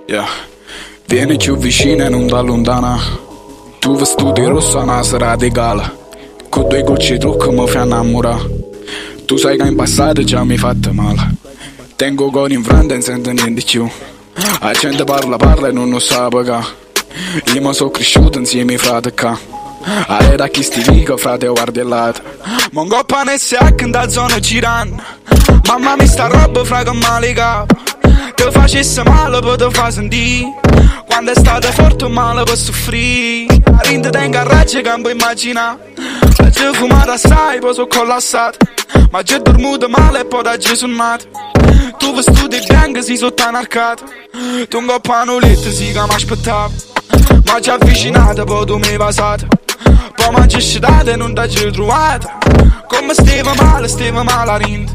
Yeah. Vieni più vicino e non da lontana. Tu vestiti rosso a una sera di gala, con due gocce di trucco mi fai innamorare. Tu sai che in passato già mi hai fatto male. Tengo con in frente e non sento niente più. La gente parla e non lo sa perché. Io mi sono cresciuto insieme ai frati qua. Allora da chi sti dico frate guardi lato. Mongo pane e anche in da zona girando. Mamma mi sta roba fra che male capo. Te facesse male per te fa sentire. Quando è stato forte male per soffrire. La rinde tengo a raggi che non puoi immaginare. C'è fumato assai poi sono collassato. Ma c'è dormito male e poi da Gesù nato. Tu vestiti bianchi si sotto anarcato. Tu un coppo a nolette si che mi aspettavo. Ma ci avvicinato poi tu mi hai passato. Poi mi ci scedato e non ti ci trovato. Come stava male a rinde.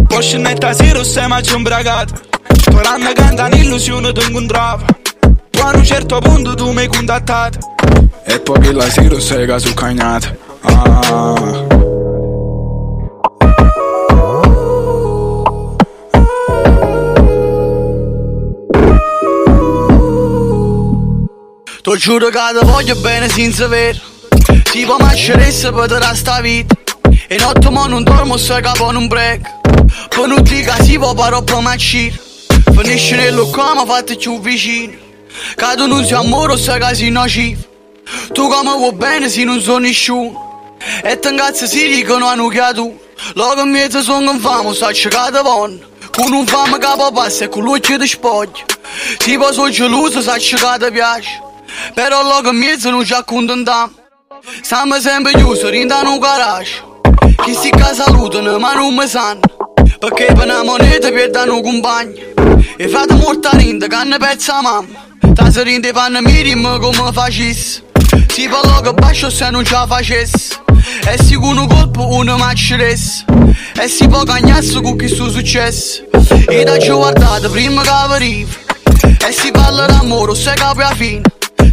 Poi scenetta sera sei ma ci imbragato. Sperando che in un'illusione ti incontrava. Poi a un certo punto tu mi hai contattato. E poi che la sera sei che sul cagnato. Ti giuro che ti voglio bene senza vero. Si può mascheresse per te sta vita. E notte mo non dormo se capo non break. Per non dire che si può parare per macire. Finisce nello qua ma fate più vicino. Che tu non sei amore se che sei nocivo. Tu come vuoi bene se non sono nessuno. E te incazzi si dicono hanno chiato. Loro in mezzo sono infamo, sta cercata buono. Con un fame capo passa e con l'occhio ti spoglia. Si può sono geloso, sta cercata piace. Però loro in mezzo non ci accontentiamo. Stiamo sempre chiusi, rindano un garage. Chi si salutano ma non mi sanno. Perché per una moneta perdono compagni. E fate molta rinda che ne pezza mamma. Tasi rinde fanno mirim come facessi. Si parla che bacio se non ce la facessi. E si con un colpo uno macceresse. E si può cagnarsi con chi sto successo. E da ci guardate prima che arriva. E si parla d'amore se capi a fine.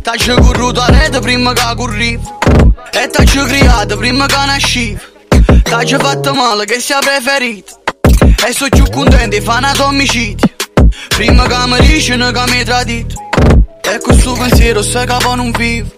T'hai corruto a rete prima che corriva. E t'hai creato prima che nasciva. T'hai fatto male che sia preferito. E sono più contento di fare un omicidio. Prima che mi dicono che mi hai tradito. E questo pensiero se capo non vivo.